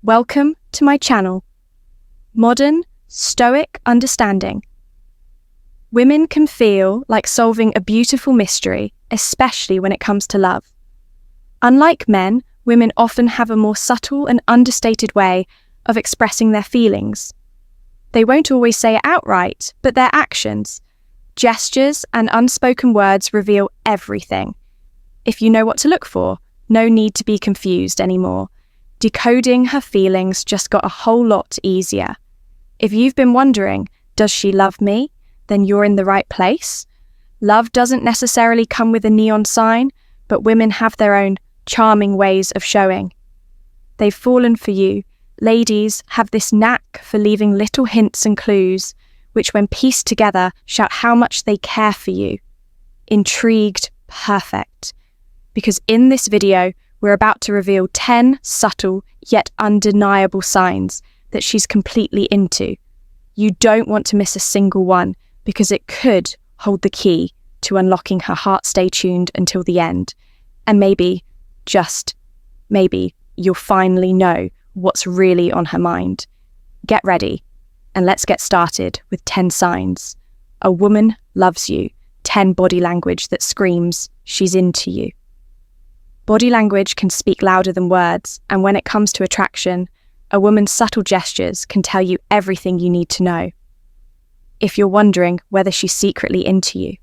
Welcome to my channel, Modern Stoic Understanding. Women can feel like solving a beautiful mystery, especially when it comes to love. Unlike men, women often have a more subtle and understated way of expressing their feelings. They won't always say it outright, but their actions, gestures, and unspoken words reveal everything. If you know what to look for, no need to be confused anymore. Decoding her feelings just got a whole lot easier. If you've been wondering, does she love me? Then you're in the right place. Love doesn't necessarily come with a neon sign, but women have their own charming ways of showing. They've fallen for you. Ladies have this knack for leaving little hints and clues, which when pieced together shout how much they care for you. Intrigued, perfect. Because in this video, we're about to reveal 10 subtle yet undeniable signs that she's completely into. You don't want to miss a single one because it could hold the key to unlocking her heart. Stay tuned until the end. And maybe, just maybe, you'll finally know what's really on her mind. Get ready and let's get started with 10 signs. A woman loves you. 10 body language that screams she's into you. Body language can speak louder than words, and when it comes to attraction, a woman's subtle gestures can tell you everything you need to know. If you're wondering whether she's secretly into you,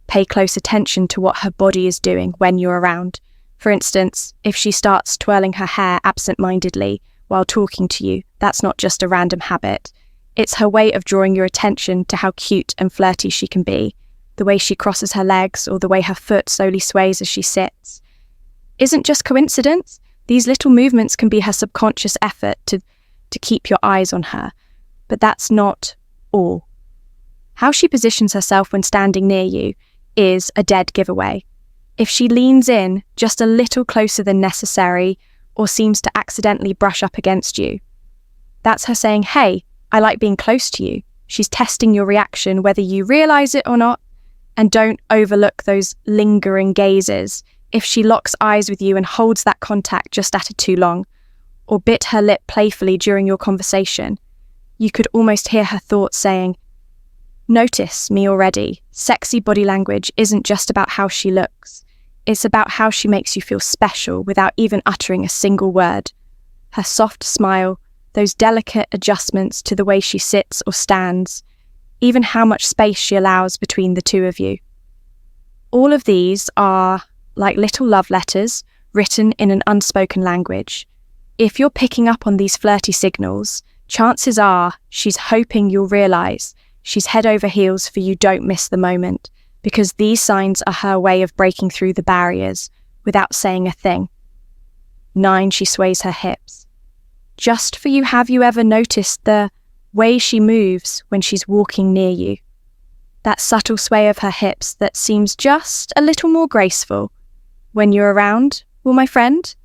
pay close attention to what her body is doing when you're around. For instance, if she starts twirling her hair absent-mindedly while talking to you, that's not just a random habit. It's her way of drawing your attention to how cute and flirty she can be, the way she crosses her legs or the way her foot slowly sways as she sits. Isn't just coincidence. These little movements can be her subconscious effort to keep your eyes on her. But that's not all. How she positions herself when standing near you is a dead giveaway. If she leans in just a little closer than necessary or seems to accidentally brush up against you, that's her saying, hey, I like being close to you. She's testing your reaction whether you realize it or not. And don't overlook those lingering gazes. If she locks eyes with you and holds that contact just at it too long, or bit her lip playfully during your conversation, you could almost hear her thoughts saying, notice me already. Sexy body language isn't just about how she looks. It's about how she makes you feel special without even uttering a single word. Her soft smile, those delicate adjustments to the way she sits or stands, even how much space she allows between the two of you. All of these are like little love letters written in an unspoken language. If you're picking up on these flirty signals, chances are she's hoping you'll realize she's head over heels for you. Don't miss the moment, because these signs are her way of breaking through the barriers without saying a thing. 9, she sways her hips. Just for you, have you ever noticed the way she moves when she's walking near you? That subtle sway of her hips that seems just a little more graceful when you're around, well, my friend,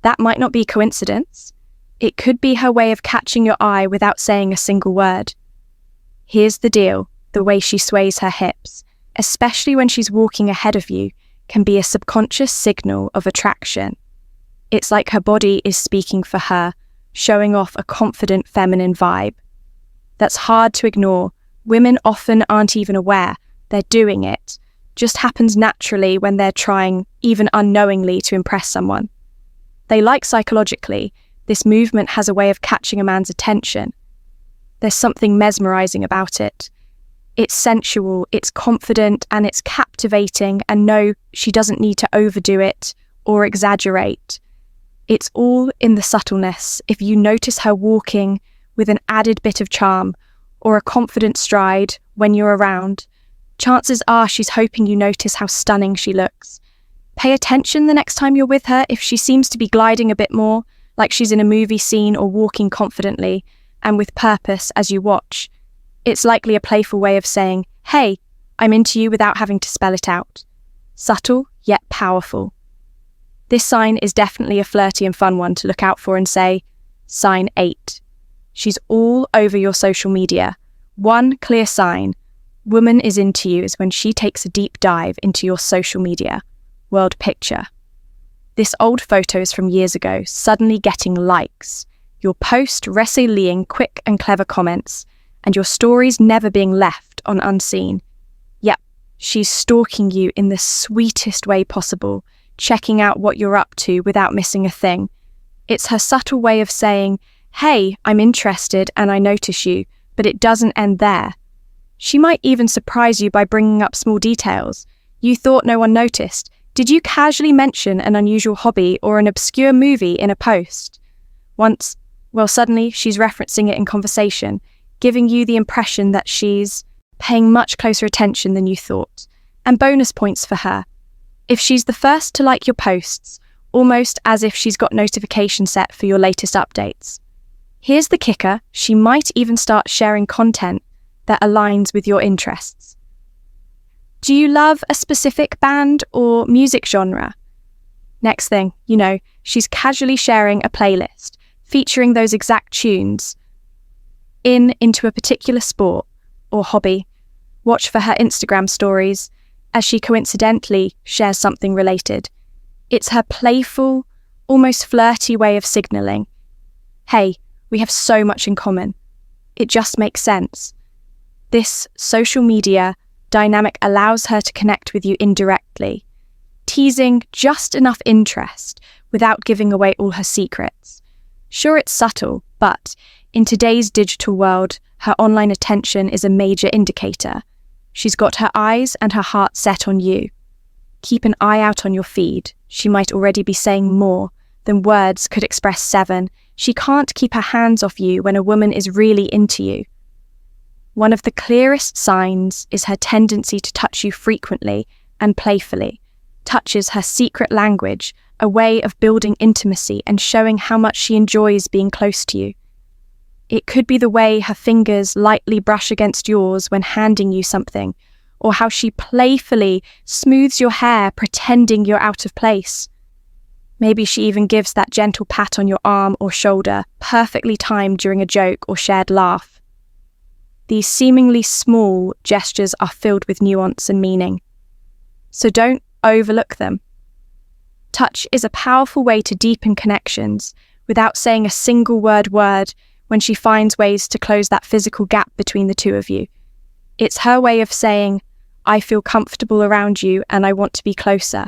that might not be coincidence. It could be her way of catching your eye without saying a single word. Here's the deal, the way she sways her hips, especially when she's walking ahead of you, can be a subconscious signal of attraction. It's like her body is speaking for her, showing off a confident feminine vibe. That's hard to ignore. Women often aren't even aware they're doing it. Just happens naturally when they're trying, even unknowingly, to impress someone. They like psychologically, this movement has a way of catching a man's attention. There's something mesmerizing about it. It's sensual, it's confident, and it's captivating, and no, she doesn't need to overdo it or exaggerate. It's all in the subtleness. If you notice her walking with an added bit of charm or a confident stride when you're around, chances are she's hoping you notice how stunning she looks. Pay attention the next time you're with her if she seems to be gliding a bit more, like she's in a movie scene, or walking confidently and with purpose as you watch. It's likely a playful way of saying, hey, I'm into you without having to spell it out. Subtle, yet powerful. This sign is definitely a flirty and fun one to look out for and say, sign 8. She's all over your social media. One clear sign woman is into you is when she takes a deep dive into your social media world picture. This old photos from years ago suddenly getting likes, your post relaying quick and clever comments, and your stories never being left on unseen. Yep, she's stalking you in the sweetest way possible, checking out what you're up to without missing a thing. It's her subtle way of saying, hey, I'm interested and I notice you, but it doesn't end there. She might even surprise you by bringing up small details. You thought no one noticed. Did you casually mention an unusual hobby or an obscure movie in a post? Once, suddenly she's referencing it in conversation, giving you the impression that she's paying much closer attention than you thought. And bonus points for her. If she's the first to like your posts, almost as if she's got notifications set for your latest updates. Here's the kicker, she might even start sharing content that aligns with your interests. Do you love a specific band or music genre? Next thing, she's casually sharing a playlist featuring those exact tunes into a particular sport or hobby. Watch for her Instagram stories as she coincidentally shares something related. It's her playful, almost flirty way of signaling, hey, we have so much in common. It just makes sense. This social media dynamic allows her to connect with you indirectly, teasing just enough interest without giving away all her secrets. Sure, it's subtle, but in today's digital world, her online attention is a major indicator. She's got her eyes and her heart set on you. Keep an eye out on your feed. She might already be saying more than words could express 7. She can't keep her hands off you when a woman is really into you. One of the clearest signs is her tendency to touch you frequently and playfully. Touch is her secret language, a way of building intimacy and showing how much she enjoys being close to you. It could be the way her fingers lightly brush against yours when handing you something, or how she playfully smooths your hair pretending you're out of place. Maybe she even gives that gentle pat on your arm or shoulder, perfectly timed during a joke or shared laugh. These seemingly small gestures are filled with nuance and meaning. So don't overlook them. Touch is a powerful way to deepen connections without saying a single word when she finds ways to close that physical gap between the two of you. It's her way of saying, I feel comfortable around you and I want to be closer.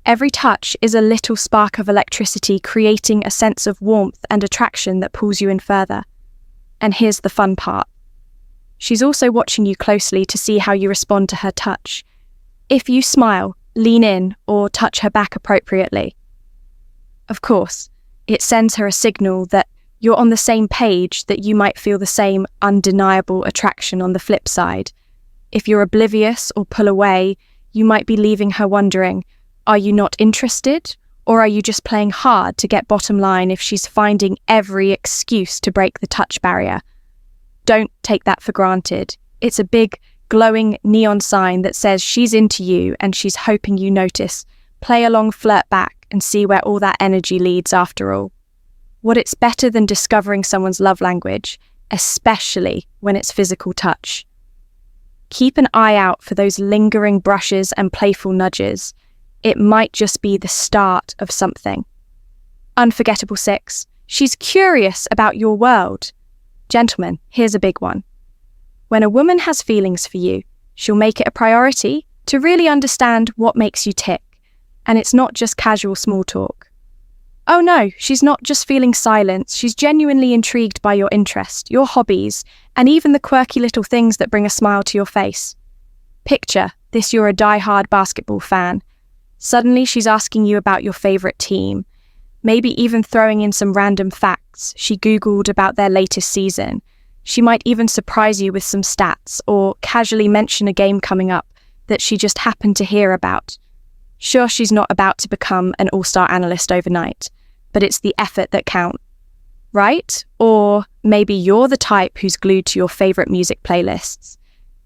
Every touch is a little spark of electricity, creating a sense of warmth and attraction that pulls you in further. And here's the fun part. She's also watching you closely to see how you respond to her touch. If you smile, lean in, or touch her back appropriately. Of course, it sends her a signal that you're on the same page, that you might feel the same undeniable attraction on the flip side. If you're oblivious or pull away, you might be leaving her wondering, are you not interested? Or are you just playing hard to get bottom line if she's finding every excuse to break the touch barrier? Don't take that for granted. It's a big, glowing neon sign that says she's into you and she's hoping you notice. Play along, flirt back, and see where all that energy leads after all. It's better than discovering someone's love language, especially when it's physical touch. Keep an eye out for those lingering brushes and playful nudges. It might just be the start of something. Unforgettable 6. She's curious about your world. Gentlemen, here's a big one. When a woman has feelings for you, she'll make it a priority to really understand what makes you tick. And it's not just casual small talk. Oh no, she's not just feeling silence. She's genuinely intrigued by your interest, your hobbies, and even the quirky little things that bring a smile to your face. Picture this: you're a die-hard basketball fan. Suddenly she's asking you about your favorite team, maybe even throwing in some random facts she Googled about their latest season. She might even surprise you with some stats or casually mention a game coming up that she just happened to hear about. Sure, she's not about to become an all-star analyst overnight, but it's the effort that counts, right? Or maybe you're the type who's glued to your favorite music playlists.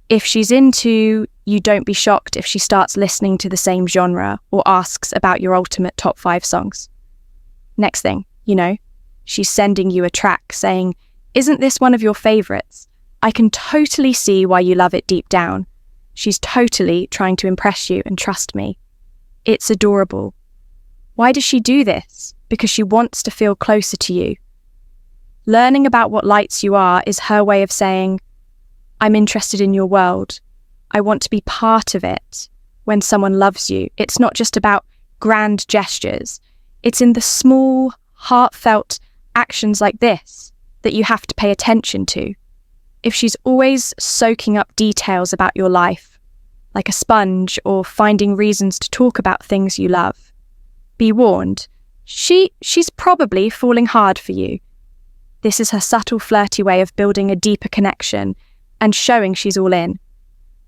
If she's into you, don't be shocked if she starts listening to the same genre or asks about your ultimate top 5 songs. Next thing, she's sending you a track saying, isn't this one of your favorites? I can totally see why you love it deep down. She's totally trying to impress you, and trust me, it's adorable. Why does she do this? Because she wants to feel closer to you. Learning about what lights you are is her way of saying, I'm interested in your world. I want to be part of it. When someone loves you, it's not just about grand gestures. It's in the small, heartfelt actions like this that you have to pay attention to. If she's always soaking up details about your life, like a sponge, or finding reasons to talk about things you love, be warned, she's probably falling hard for you. This is her subtle, flirty way of building a deeper connection and showing she's all in.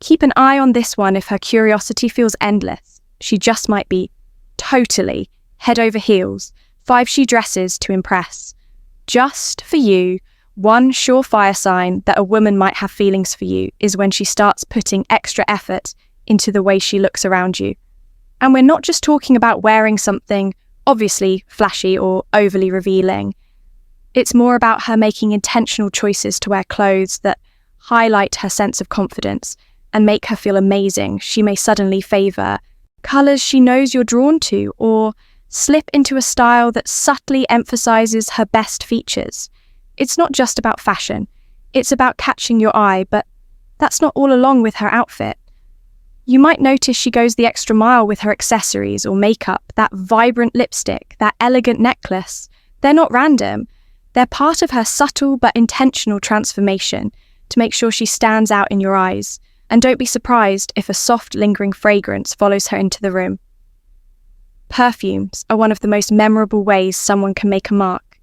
Keep an eye on this one if her curiosity feels endless. She just might be totally head over heels, 5 she dresses to impress. Just for you, one surefire sign that a woman might have feelings for you is when she starts putting extra effort into the way she looks around you. And we're not just talking about wearing something obviously flashy or overly revealing. It's more about her making intentional choices to wear clothes that highlight her sense of confidence and make her feel amazing. She may suddenly favour colours she knows you're drawn to, or slip into a style that subtly emphasises her best features. It's not just about fashion. It's about catching your eye, but that's not all along with her outfit. You might notice she goes the extra mile with her accessories or makeup, that vibrant lipstick, that elegant necklace. They're not random. They're part of her subtle but intentional transformation to make sure she stands out in your eyes. And don't be surprised if a soft, lingering fragrance follows her into the room. Perfumes are one of the most memorable ways someone can make a mark.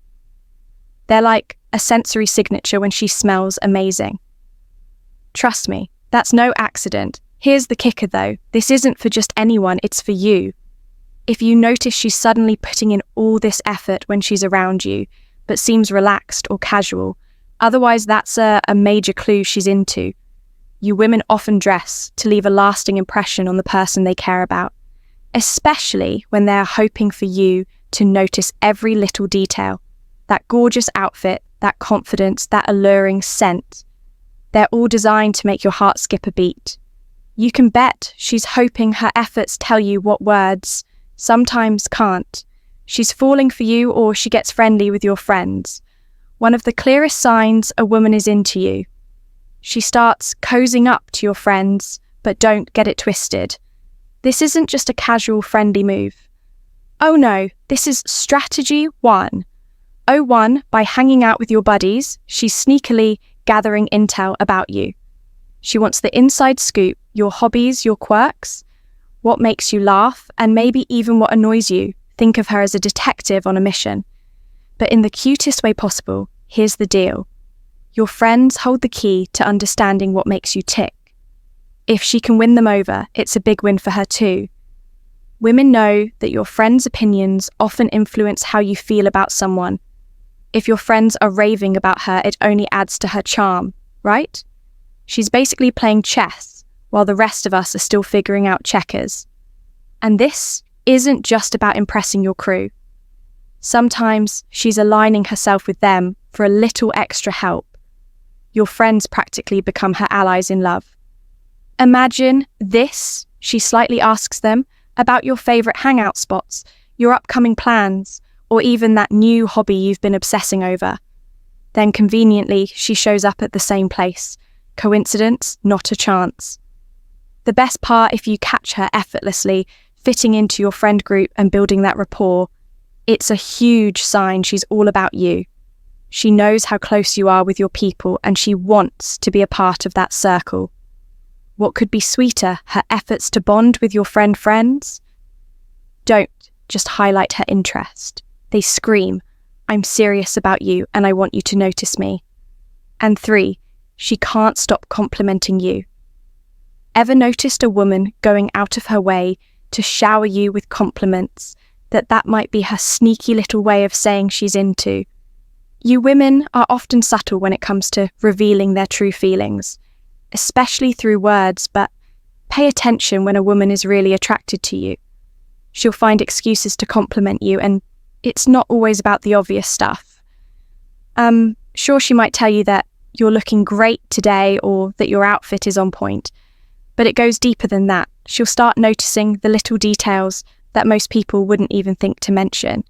They're like a sensory signature when she smells amazing. Trust me, that's no accident. Here's the kicker though, this isn't for just anyone, it's for you. If you notice she's suddenly putting in all this effort when she's around you, but seems relaxed or casual, otherwise that's a major clue she's into. You women often dress to leave a lasting impression on the person they care about, especially when they're hoping for you to notice every little detail. That gorgeous outfit, that confidence, that alluring scent. They're all designed to make your heart skip a beat. You can bet she's hoping her efforts tell you what words sometimes can't. She's falling for you, or she gets friendly with your friends. One of the clearest signs a woman is into you. She starts cozying up to your friends, but don't get it twisted. This isn't just a casual friendly move. Oh no, this is strategy 1. Oh 1, by hanging out with your buddies, she's sneakily gathering intel about you. She wants the inside scoop, your hobbies, your quirks, what makes you laugh, and maybe even what annoys you. Think of her as a detective on a mission. But in the cutest way possible, here's the deal. Your friends hold the key to understanding what makes you tick. If she can win them over, it's a big win for her too. Women know that your friends' opinions often influence how you feel about someone. If your friends are raving about her, it only adds to her charm, right? She's basically playing chess, while the rest of us are still figuring out checkers. And this isn't just about impressing your crew. Sometimes she's aligning herself with them for a little extra help. Your friends practically become her allies in love. Imagine this, she slightly asks them, about your favourite hangout spots, your upcoming plans, or even that new hobby you've been obsessing over. Then conveniently, she shows up at the same place. Coincidence? Not a chance. The best part, if you catch her effortlessly fitting into your friend group and building that rapport, it's a huge sign she's all about you. She knows how close you are with your people, and she wants to be a part of that circle. What could be sweeter, her efforts to bond with your friends? Don't just highlight her interest. They scream, I'm serious about you and I want you to notice me. And 3, she can't stop complimenting you. Ever noticed a woman going out of her way to shower you with compliments, that might be her sneaky little way of saying she's into? You women are often subtle when it comes to revealing their true feelings, especially through words, but pay attention when a woman is really attracted to you. She'll find excuses to compliment you, and it's not always about the obvious stuff. Sure, she might tell you that you're looking great today or that your outfit is on point, but it goes deeper than that. She'll start noticing the little details that most people wouldn't even think to mention.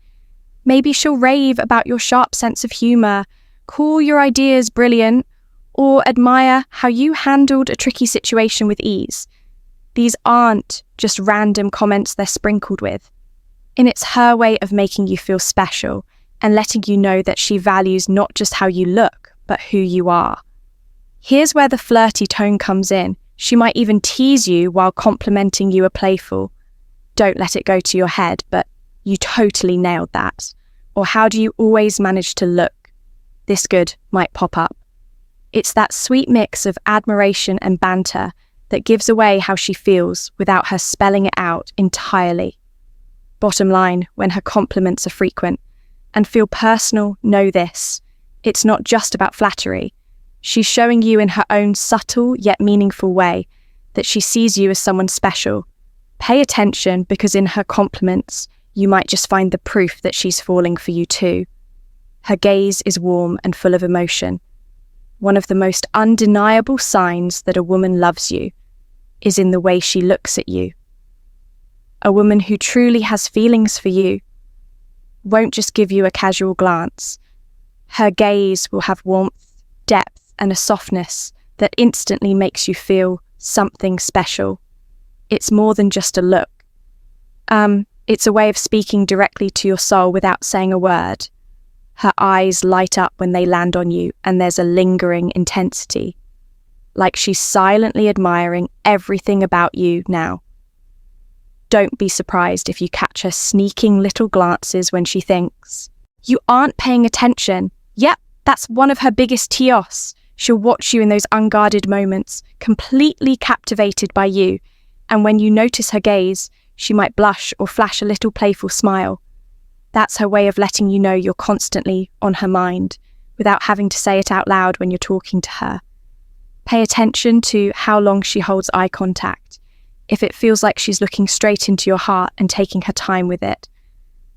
Maybe she'll rave about your sharp sense of humor, call your ideas brilliant, or admire how you handled a tricky situation with ease. These aren't just random comments they're sprinkled with. And it's her way of making you feel special and letting you know that she values not just how you look, but who you are. Here's where the flirty tone comes in. She might even tease you while complimenting you are playful. Don't let it go to your head, but you totally nailed that. Or how do you always manage to look this good might pop up. It's that sweet mix of admiration and banter that gives away how she feels without her spelling it out entirely. Bottom line, when her compliments are frequent and feel personal, know this. It's not just about flattery. She's showing you in her own subtle yet meaningful way that she sees you as someone special. Pay attention, because in her compliments, you might just find the proof that she's falling for you too. Her gaze is warm and full of emotion. One of the most undeniable signs that a woman loves you is in the way she looks at you. A woman who truly has feelings for you won't just give you a casual glance. Her gaze will have warmth, depth, and a softness that instantly makes you feel something special. It's more than just a look. It's a way of speaking directly to your soul without saying a word. Her eyes light up when they land on you, and there's a lingering intensity, like she's silently admiring everything about you now. Don't be surprised if you catch her sneaking little glances when she thinks you aren't paying attention. Yep, that's one of her biggest tios. She'll watch you in those unguarded moments, completely captivated by you, and when you notice her gaze, she might blush or flash a little playful smile. That's her way of letting you know you're constantly on her mind, without having to say it out loud when you're talking to her. Pay attention to how long she holds eye contact. If it feels like she's looking straight into your heart and taking her time with it,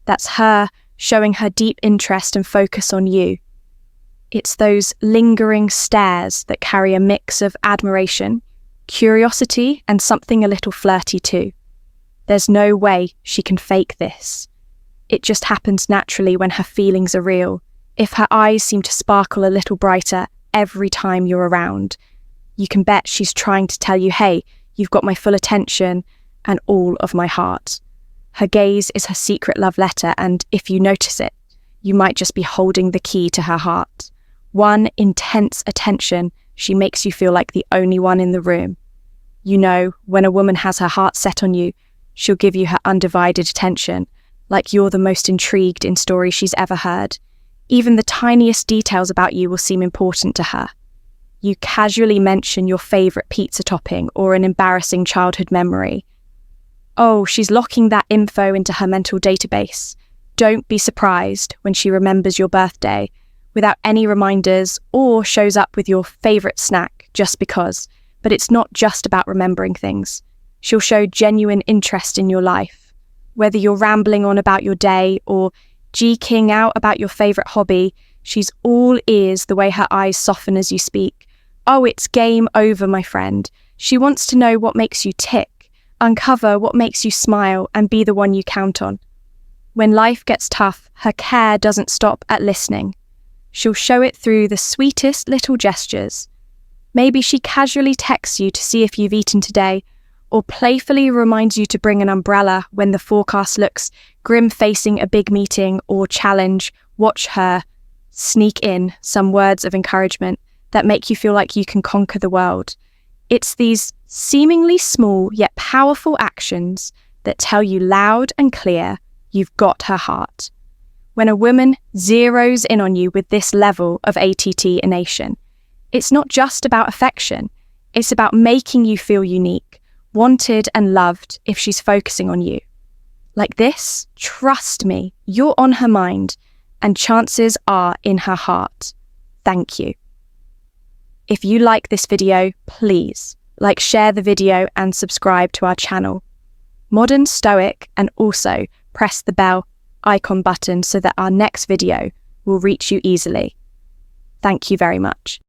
that's her showing her deep interest and focus on you. It's those lingering stares that carry a mix of admiration, curiosity, and something a little flirty too. There's no way she can fake this. It just happens naturally when her feelings are real. If her eyes seem to sparkle a little brighter every time you're around, you can bet she's trying to tell you, hey, you've got my full attention and all of my heart. Her gaze is her secret love letter, and if you notice it, you might just be holding the key to her heart. One intense attention, she makes you feel like the only one in the room. You know, when a woman has her heart set on you, she'll give you her undivided attention, like you're the most intrigued in stories she's ever heard. Even the tiniest details about you will seem important to her. You casually mention your favourite pizza topping or an embarrassing childhood memory. Oh, she's locking that info into her mental database. Don't be surprised when she remembers your birthday without any reminders, or shows up with your favourite snack just because. But it's not just about remembering things. She'll show genuine interest in your life. Whether you're rambling on about your day or geeking out about your favourite hobby, she's all ears the way her eyes soften as you speak. Oh, it's game over, my friend. She wants to know what makes you tick, uncover what makes you smile, and be the one you count on. When life gets tough, her care doesn't stop at listening. She'll show it through the sweetest little gestures. Maybe she casually texts you to see if you've eaten today, or playfully reminds you to bring an umbrella when the forecast looks grim facing a big meeting or challenge. Watch her sneak in some words of encouragement that make you feel like you can conquer the world. It's these seemingly small yet powerful actions that tell you loud and clear you've got her heart. When a woman zeroes in on you with this level of attitudination, it's not just about affection, it's about making you feel unique, wanted and loved if she's focusing on you. Like this, trust me, you're on her mind and chances are in her heart. Thank you. If you like this video, please share the video and subscribe to our channel. Modern Stoic, and also press the bell icon button so that our next video will reach you easily. Thank you very much.